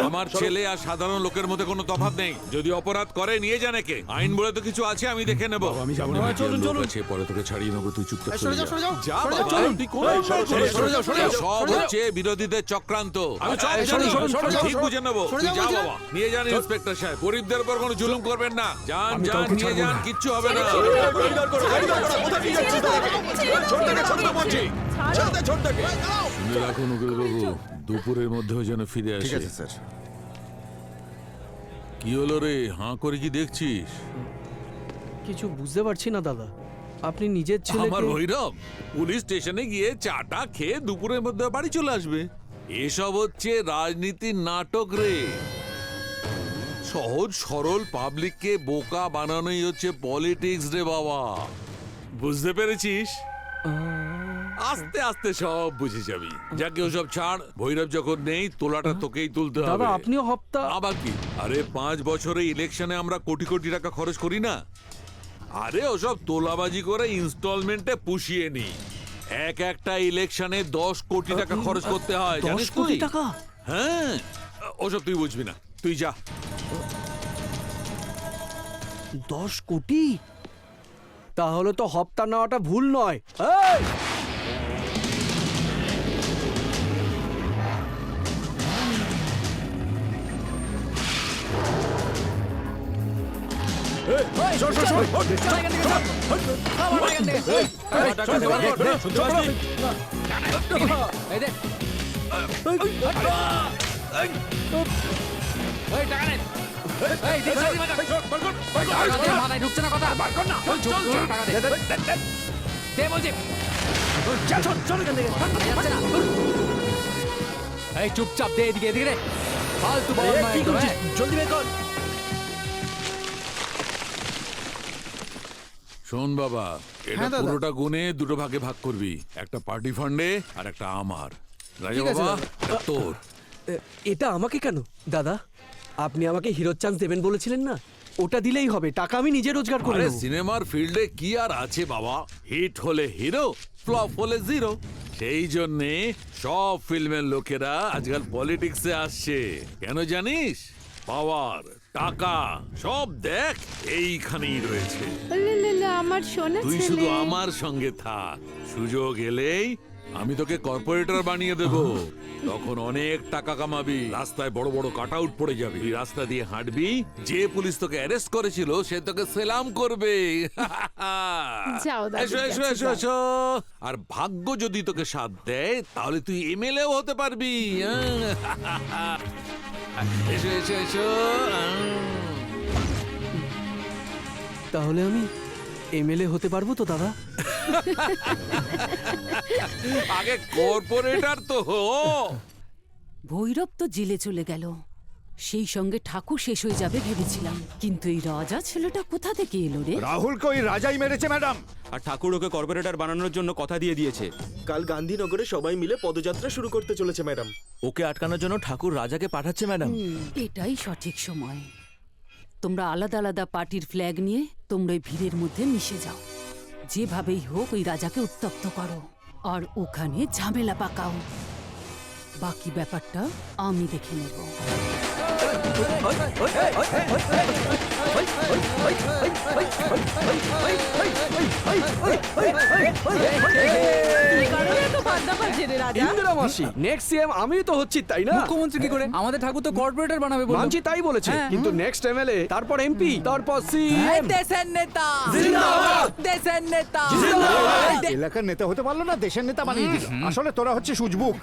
আমার ছেলে আর সাধারণ লোকের মধ্যে কোনো তফাৎ নেই। যদি অপরাধ করে নিয়ে যান একে, আইন বলে তো কিছু আছে, আমি দেখে নেবো। আমি যাবো না, চলুন চলুন, পরে তোকে ছাড়িয়ে নেবো, তুই চুপচাপ সরে যা। সব হচ্ছে বিরোধীদের চক্রান্ত, আমি ঠিক বুঝে নেবো। তুই যা বাবা, নিয়ে যান ইন্সপেক্টর সাহেব। গরিবদের উপর কোনো জুলুম করবেন না, যান যান নিয়ে যান, কিচ্ছু হবে না। শুনে রাখুন উকিল বাবু, দুপুরের মধ্যেও যেন ফিরে আসে। ঠিক আছে স্যার। কি হলো রে, হাঁ করে কি দেখছিস? কিছু বুঝতে পারছি না দাদা, আপনি নিজের ছেলে। আমার ভৈরব পুলিশ স্টেশনে গিয়ে চাটা খেয়ে দুপুরের মধ্যে বাড়ি চলে আসবে। এসব হচ্ছে রাজনীতির নাটক রে। সহজ সরল পাবলিককে বোকা বানানোই হচ্ছে পলিটিক্স রে বাবা, বুঝতে পেরেছিস? আস্তে আস্তে সব বুঝে যাবি। যাকে ওসব ছাড়, ভৈরব যখন নেই তোলাটা তোকেই তুলতে হবে। দাদা আপনিও হপ্তা। আবার কি? আরে 5 বছরে ইলেকশনে আমরা কোটি কোটি টাকা খরচ করি না? আরে ওসব তোলাবাজি করে ইনস্টলমেন্টে পুষিয়ে নি। একটা ইলেকশনে 10 কোটি টাকা খরচ করতে হয়, জানিস 10 কোটি তুই? টাকা? হ্যাঁ, ওসব তুই বুঝবি না, তুই যা। 10 কোটি? তাহলে তো হপ্তা নেওয়াটা ভুল নয়। চুপচাপ দে, এদিকে এদিকে ফালতু জলদি বের কর। শোন বাবা, এটা পুরোটা গুনে দুটো ভাগে ভাগ করবি, একটা পার্টি ফান্ডে আর একটা আমার। রাজা বাবা, তোর। এটা আমাকে কেন দাদা? আপনি আমাকে হিরো চান্স দেবেন বলেছিলেন না? ওটা দিলেই হবে, টাকা আমি নিজে রোজগার করে নেব। সিনেমার ফিল্ডে কি আর আছে বাবা, হিট হলে হিরো, ফ্লপ হলে জিরো। সেই জন্যে সব ফিল্মের লোকেরা আজকাল পলিটিক্সে আসছে। কেন জানিস? পাওয়ার, টাকা সব দেখ এইখানেই রয়েছে। আমার সোনা তুই ছেলে। শুধু আমার সঙ্গে থাক, সুযোগ এলেই আমি তোকে কর্পোরেটর বানিয়ে দেব। তখন অনেক টাকা কামাবি, রাস্তায় বড় বড় কাট আউট পড়ে যাবে, তুই রাস্তা দিয়ে হাঁটবি, যে পুলিশ তোকে অ্যারেস্ট করেছিল সে তোকে সেলাম করবে। যাও দাদু, এসো এসো এসো এসো। আর ভাগ্য যদি তোকে সাথ দেয় তাহলে তুই এমএলএও হতে পারবি। এসো এসো এসো। তাহলে আমি এমএলএ হতে পারবো তো দাদা? আগে কর্পোরেটর তো হো। ভৈরব তো জেলে চলে গেল, সেই সঙ্গে ঠাকুর শেষ হয়ে যাবে ভেবেছিলাম, কিন্তু এই রাজা ছেলেটা কোথা থেকে এলো রে? রাহুলকে ওই রাজাই মেরেছে ম্যাডাম। আর ঠাকুর ওকে কর্পোরেটর বানানোর জন্য কথা দিয়ে দিয়েছে। কাল গান্ধীনগরে সবাই মিলে পদযাত্রা শুরু করতে চলেছে ম্যাডাম। ওকে আটকানোর জন্য ঠাকুর রাজাকে পাঠাচ্ছে ম্যাডাম। এটাই সঠিক সময়। তোমরা আলাদা আলাদা পার্টির ফ্ল্যাগ নিয়ে তোমরা ওই ভিড়ের মধ্যে মিশে যাও, যেভাবেই হোক ওই রাজাকে উত্তপ্ত করো আর ওখানে ঝামেলা পাকাও। বাকি ব্যাপারটা আমি দেখে নেব। আমিও তো হচ্ছি, তাই না? মুখ্যমন্ত্রী কি করে? আমাদের ঠাকুর তো কর্পোরেটর বানাবে বলল। মানছি, তাই বলেছে, কিন্তু নেক্সট এমএলএ, তারপর এমপি, তারপর সিএম। দেশের নেতা জিন্দাবাদ! দেশের নেতা এলাকার নেতা হতে পারলো না, দেশের নেতা বানিয়ে দিল। আসলে তোরা হচ্ছে সুজবুক।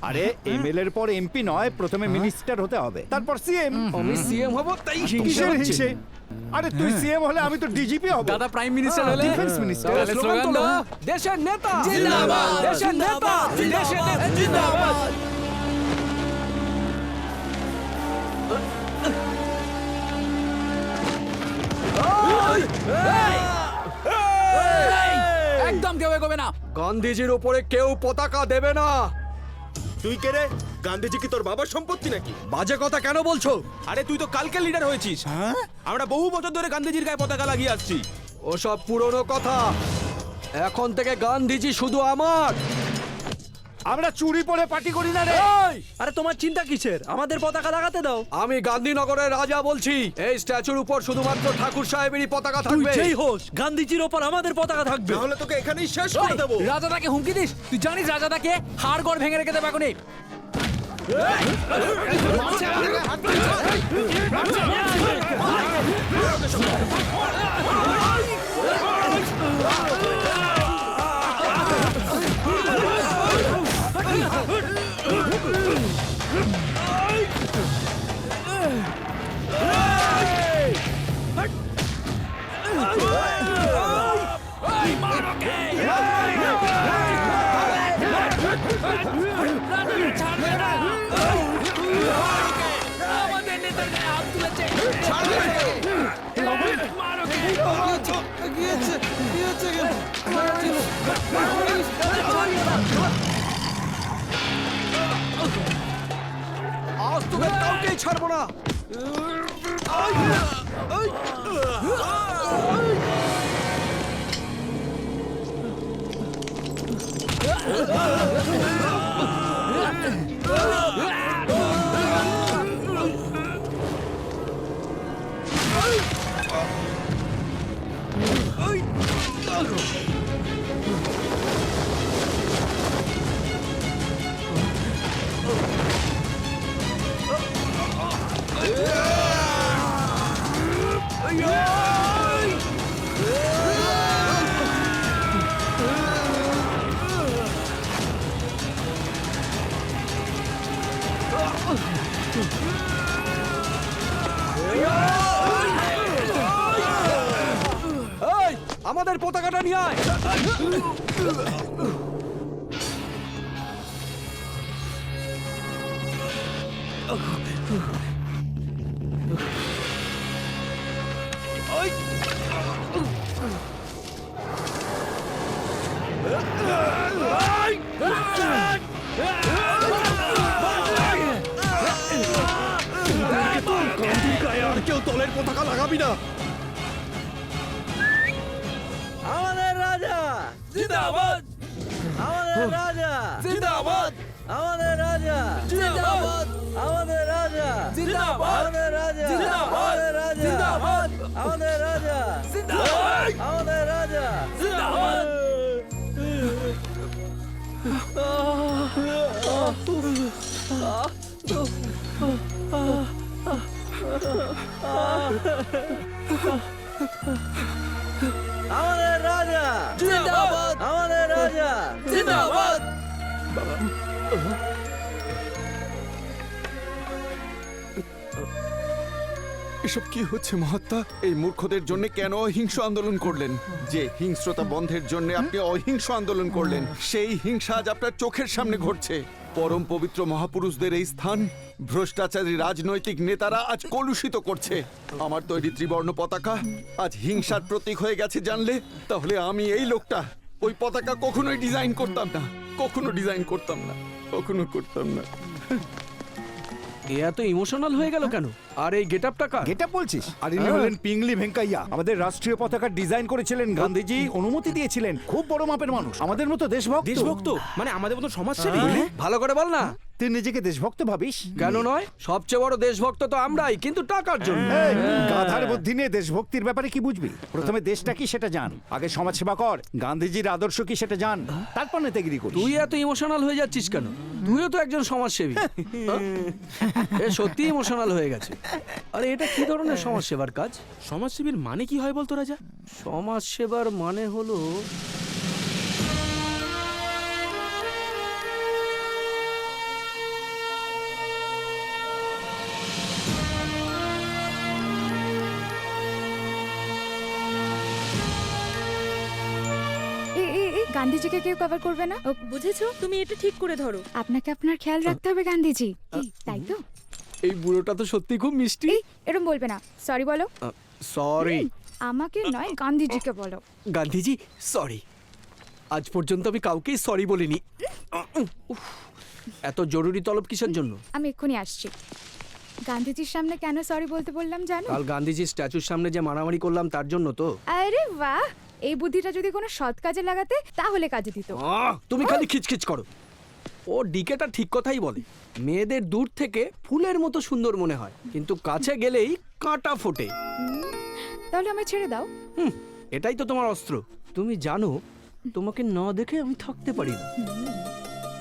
আরে এমএলএ এর পর এমপি নয়, প্রথমে মিনিস্টার হতে হবে, তারপর সিএম। আমি সিএম হব, তাই কিসের হিংসে? আরে তুই সিএম হলে আমি তো ডিজিপি হব। দাদা প্রাইম মিনিস্টার হলে ডিফেন্স মিনিস্টার। তাহলে স্লোগান দাও, দেশের নেতা জিন্দাবাদ! দেশের নেতা দেশের নেতা জিন্দাবাদ। একদম কেউ এগোবে না। গান্ধীজির উপরে কেউ পতাকা দেবে না। তুই কে রে? গান্ধীজি কি তোর বাবার সম্পত্তি নাকি? বাজে কথা কেন বলছো? আরে তুই তো কালকে লিডার হয়েছিস। আমরা বহু বছর ধরে গান্ধীজির গায়ে পতাকা লাগিয়ে আসছি। ওসব পুরনো কথা। এখন থেকে গান্ধীজি শুধু আমার, আমরা চুরি পরে পার্টি করি না রে। আরে তোমার চিন্তা কিসের? আমাদের পতাকা লাগাতে দাও। আমি গান্ধীনগরের রাজা বলছি, এই স্ট্যাচুর উপর শুধুমাত্র ঠাকুর সাহেবেরই পতাকা থাকবে। যেই হোস, গান্ধীজির উপর আমাদের পতাকা থাকবে। তাহলে তোকে এখানেই শেষ করে দেবো। রাজাদাকে হুমকি দিস? তুই জানিস রাজাদাকে হাড়গড় ভেঙে রেখে দেবে এখনই। আজ তোদের কাউকেই ছাড়বো না। এই, আমাদের পতাকাটা নিয়ে আয়। আর কেউ দলের পতাকা লাগাবি না। আমাদের রাজা জিন্দাবাদ, আমাদের রাজা জিন্দাবাদ, আমাদের রাজা জিন্দাবাদ, আমাদের রাজা জিন্দাবাদ, আমাদের রাজা জিন্দাবাদ, আমাদের রাজা জিন্দাবাদ, আমাদের রাজা জিন্দাবাদ, আমাদের রাজা জিন্দাবাদ। আমাদের রাজা জিন্দাবাদ, আমাদের রাজা জিন্দাবাদ। এসব কি হচ্ছে মহাত্মা? এই মূর্খদের জন্য কেন অহিংস আন্দোলন করলেন? যে হিংস্রতা বন্ধের জন্য আপনি অহিংস আন্দোলন করলেন, সেই হিংসা আজ আপনার চোখের সামনে ঘটছে। পরম পবিত্র মহাপুরুষদের এই স্থান ভ্রষ্টাচারী রাজনৈতিক নেতারা আজ কলুষিত করছে। আমার তৈরি ত্রিবর্ণ পতাকা আজ হিংসার প্রতীক হয়ে গেছে জানলে, তাহলে আমি এই লোকটা ওই পতাকা কখনোই ডিজাইন করতাম না, কখনো ডিজাইন করতাম না, কখনো করতাম না। এ এত ইমোশনাল হয়ে গেল কেন? আর এই গেটআপটা কার? গেটআপ বলছিস? আর ইনি হলেন পিংলি ভেঙ্কাইয়া, আমাদের রাষ্ট্রীয় পতাকা ডিজাইন করেছিলেন গান্ধীজি, অনুমতি দিয়েছিলেন। খুব বড় মাপের মানুষ, আমাদের মতো দেশভক্ত। দেশভক্ত মানে আমাদের মতো সমাজসেবী। ভালো করে বল না। তুই নিজেকে দেশভক্ত ভাবিস? কেন নয়? সবচেয়ে বড় দেশভক্ত তো আমরাই, কিন্তু টাকার জন্য। এই, গাধার বুদ্ধি নিয়ে দেশভক্তির ব্যাপারে কি বুঝবি? প্রথমে দেশটা কি সেটা জান, আগে সমাজ সেবা কর, গান্ধীজির আদর্শ কি সেটা জান, তারপর নেতাগিরি করিস। তুই এত ইমোশনাল হয়ে যাচ্ছিস কেন? তুইও তো একজন সমাজসেবী। এ সত্যি ইমোশনাল হয়ে গেছে। আরে এটা কি ধরনের সমাজসেবার কাজ? সমাজসেবীর মানে কি হয় বলতো রাজা? সমাজসেবার মানে হলো গান্ধীজিকে কেউ কভার করবে না, বুঝেছো? তুমি এটা ঠিক করে ধরো, আপনাকে আপনার খেয়াল রাখতে হবে গান্ধীজি, তাই তো? এই বুড়োটা তো সত্যি খুব মিষ্টি। এরকম বলবে না, সরি বলো। সরি। আমাকে নয়, গান্ধীজিকে বলো। গান্ধীজি সরি। আজ পর্যন্ত আমি কাউকেই সরি বলিনি। উফ, এত জরুরি তলব কিসের জন্য? আমি এক্ষুনি আসছি। গান্ধীজির সামনে কেন সরি বলতে বললাম জানো? কাল গান্ধীজির স্ট্যাচুর সামনে যে মারামারি করলাম তার জন্য তো। আরে বাহ, এই বুদ্ধিটা যদি কোনো সৎ কাজে লাগাতে তাহলে কাজে দিত। তুমি খালি খিচখিচ করো। ও ডিকেটা ঠিক কথাই বলে, মেয়েদের দূর থেকে ফুলের মতো সুন্দর মনে হয়, কিন্তু কাছে গেলেই কাঁটা ফোটে। তাহলে আমায় ছেড়ে দাও। এটাই তো তোমার অস্ত্র। তুমি জানো তোমাকে না দেখে আমি থাকতে পারি না।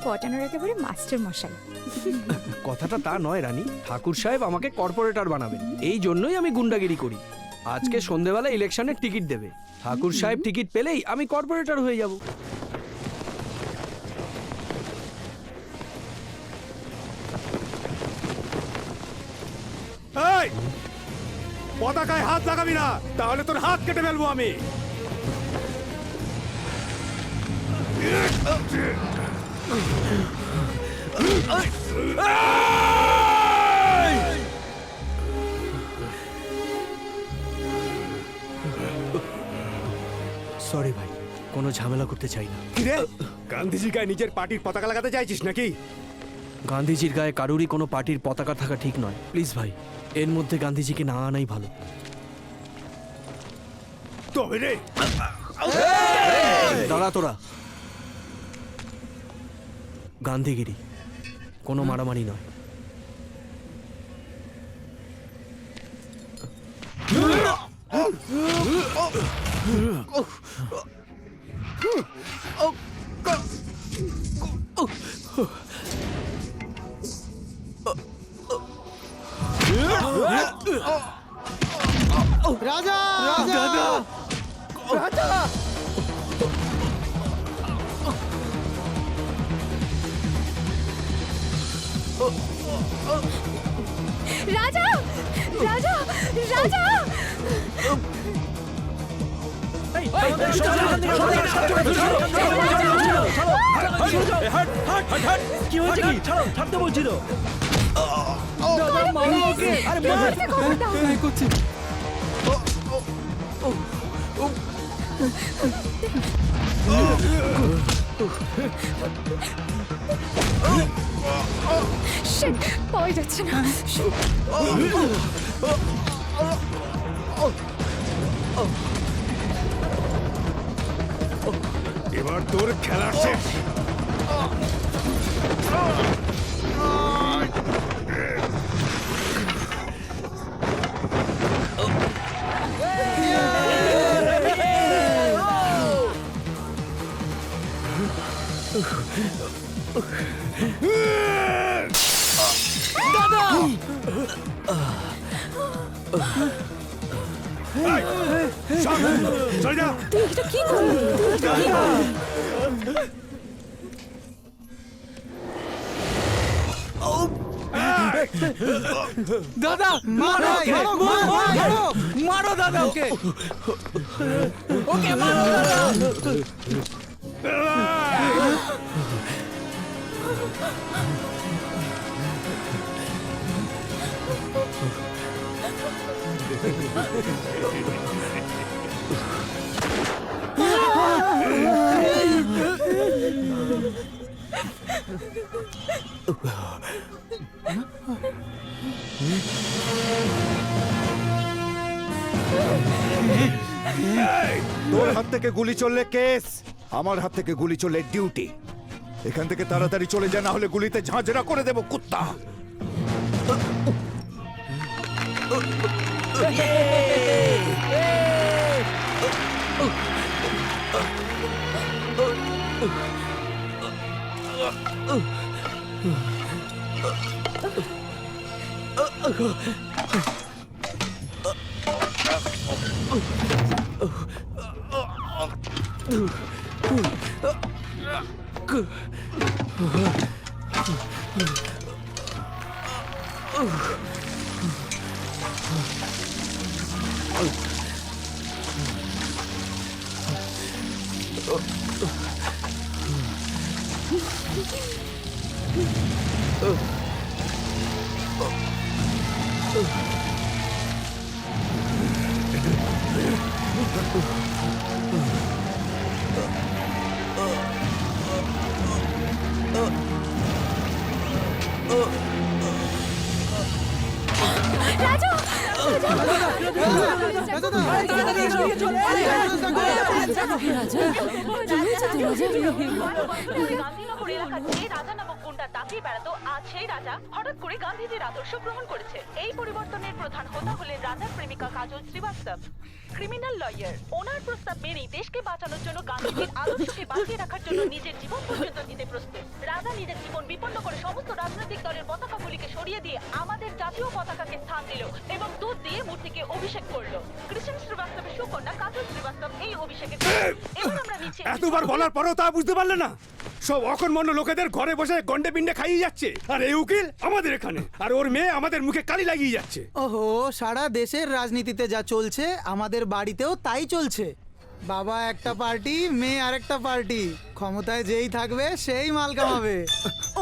পটানোর একেবারে মাস্টার মশাই। কথাটা তা নয় রানী, ঠাকুর সাহেব আমাকে কর্পোরেটর বানাবেন, এই জন্যই আমি গুন্ডাগিরি করি। আজকে সন্ধেবেলা ইলেকশনের টিকিট দেবে, ঠাকুর সাহেব টিকিট পেলেই আমি কর্পোরেটর হয়ে যাব। এই পতাকায় হাত লাগাবি না, তাহলে তোর হাত কেটে ফেলবো আমি। সরি ভাই, কোনো ঝামেলা করতে চাই না। কিরে, গান্ধীজির গায়ে নিজের পার্টির পতাকা লাগাতে চাইছিস নাকি? গান্ধীজির গায়ে কারুরই কোনো পার্টির পতাকা থাকা ঠিক নয়। প্লিজ ভাই, এর মধ্যে গান্ধীজিকে না আনাই ভালো। তবে রে, দাঁড়া তোরা। গান্ধীগিরি, কোনো মারামারি নয়। রাজা রাজা রাজা রাজা রাজা রাজা কি হয়েছে কি? ছাড়তে বলছি তো। শিট, পাওয়া যাচ্ছে না। এবার তোর খেলা শেষ। চলে যা। তুই এটা কি করলি? তুই এটা কি করলি? দাদা মারো মারো মারো দাদা, ওকে ওকে মারো দাদা। তোর হাত থেকে গুলি চললে কেস, আমার হাত থেকে গুলি চললে ডিউটি। এখান থেকে তাড়াতাড়ি চলে যা, না হলে গুলিতে ঝাঁঝরা করে দেব কুত্তা। রাজা রাজা কি হয়েছে তো রাজা? গান্ধীনগর এলাকার যে রাজা নামক গুন্ডা দাপিয়ে বেড়াতো, আজ সেই রাজা হঠাৎ করে গান্ধীজির আদর্শ গ্রহণ করেছে। এই পরিবর্তনের প্রধান হোতা হলেন রাজার প্রেমিকা কাজল শ্রীবাস্তব, ক্রিমিনাল লয়ার। ওনার প্রস্তাব মেনেই দেশকে বাঁচানোর জন্য, গান্ধীজির আদর্শকে বাঁচিয়ে রাখার জন্য নিজের জীবন পর্যন্ত দিতে প্রস্তুত। রাজা নিজের জীবন বিপন্ন করে সমস্ত রাজনৈতিক দলের পতাকাগুলিকে সরিয়ে দিয়ে আমাদের জাতীয় পতাকাকে স্থান দিল এবং দুধ দিয়ে মূর্তিকে অভিষেক করলো। কৃষ্ণ শ্রীবাস্তবের সুকন্যা কাজল শ্রীবাস্তব এই অভিষেকে এবার আমরা নিচে এতবার বলার পরেও তা বুঝতে পারলে না? সব অকর্মণ্য লোকেদের ঘরে বসে গন্ডে পিন্ডে খাইয়ে যাচ্ছে, আর এই উকিল আমাদের এখানে, আর ওর মেয়ে আমাদের মুখে কালি লাগিয়ে যাচ্ছে। ওহো, সারা দেশের রাজনীতিতে যা চলছে আমাদের বাড়িতেও তাই চলছে। বাবা একটা পার্টি, মেয়ে আরেকটা পার্টি, ক্ষমতায় যেই থাকবে সেই মাল কামাবে।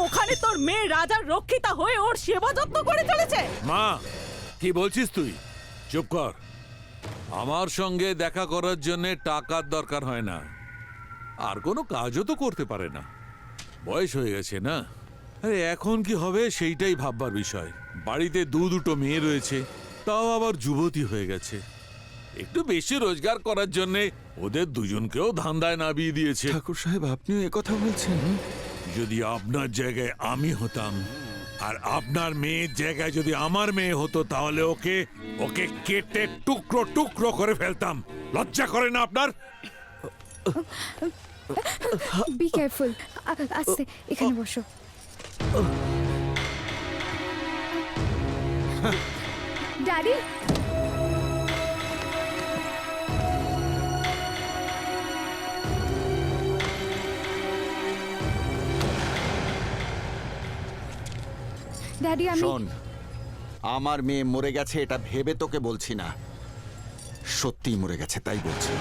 ওখানে তোর মেয়ে রাজার রক্ষিতা হয়ে ওর সেবা যত্ন করে চলেছে। মা, কি বলছিস তুই? চুপ কর। আমার সঙ্গে দেখা করার জন্য টাকার দরকার হয় না, আর কোনো কাজও তো করতে পারে না। বয়স হয়ে গেছে না? আরে এখন কি হবে সেইটাই ভাববার বিষয়। বাড়িতে দুটো মেয়ে রয়েছে, তাও আবার যুবতী হয়ে গেছে। একটু বেশি রোজগার করার জন্য ওদের দুজনকেও ধান্দায় নামিয়ে দিয়েছে। ঠাকুর সাহেব, আপনিও একথা বলছেন? যদি আপনার জায়গায় আমি হতাম, আর আপনার মেয়ের জায়গায় যদি আমার মেয়ে হতো, তাহলে ওকে ওকে কেটে টুকরো টুকরো করে ফেলতাম। লজ্জা করে না আপনার? বি কেয়ারফুল, আস্তে, এখানে বসো। ড্যাডি, ড্যাডি আমি শোন, আমার মেয়ে মরে গেছে এটা ভেবে তোকে বলছি না, সত্যিই মরে গেছে তাই বলছি।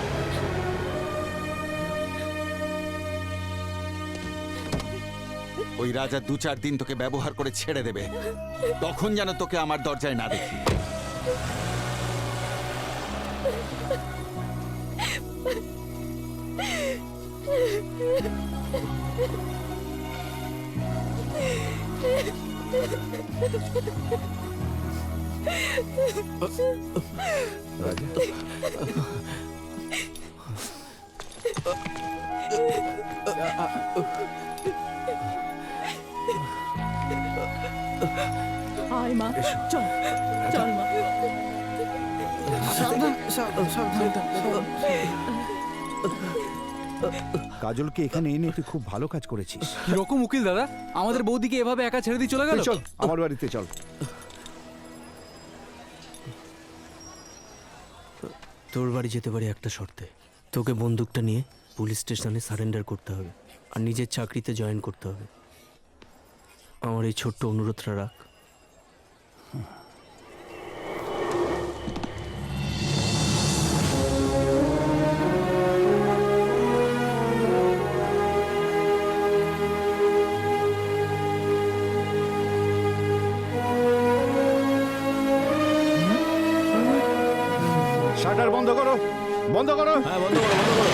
ওই রাজা 2-4 দিন তোকে ব্যবহার করে ছেড়ে দেবে, তখন যেন তোকে আমার দরজায় না দেখি। আয় মা, চল চল মা। কাজলকে এখানে এনে তুই খুব ভালো কাজ করেছিস। কিরকম উকিল দাদা, আমাদের বৌদিকে এভাবে একা ছেড়ে দিয়ে চলে গেল? চল আমার বাড়িতে চল। তোর বাড়ি যেতে পারি একটা শর্তে। তোকে বন্দুকটা নিয়ে পুলিশ স্টেশনে সারেন্ডার করতে হবে, আর নিজের চাকরিতে জয়েন করতে হবে। আমার এই ছোট্ট অনুরোধটা রাখ। শাটার বন্ধ করো, বন্ধ করো। হ্যাঁ, বন্ধ করো, বন্ধ করো।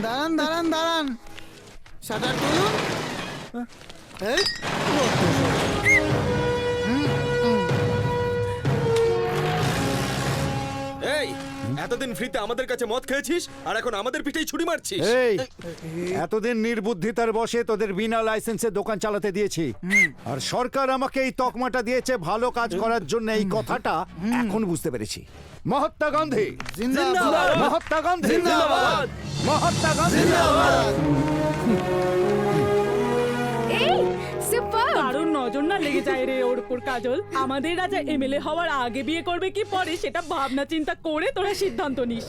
দাঁড়ান দাঁড়ান দাঁড়ান, শাটার খুলুন। এই, এই, এতদিন ফ্রিতে আমাদের কাছে মদ খেয়েছিস, আর এখন আমাদের পিঠেই ছুরি মারছিস। এই, এতদিন নির্বুদ্ধিতার বশে তোদের বিনা লাইসেন্সে দোকান চালাতে দিয়েছি, আর সরকার আমাকে এই তকমাটা দিয়েছে ভালো কাজ করার জন্য। এই কথাটা এখন বুঝতে পেরেছি। মহাত্মা গান্ধী জিন্দাবাদ, মহাত্মা গান্ধী জিন্দাবাদ, মহাত্মা গান্ধী। এই সুপার। কারোর নজর না লেগে যায় রে ওর উপর কাজল। আমাদের রাজা এমএলএ হওয়ার আগে বিয়ে করবে কি পরে সেটা ভাবনা চিন্তা করে তোরা সিদ্ধান্ত নিস।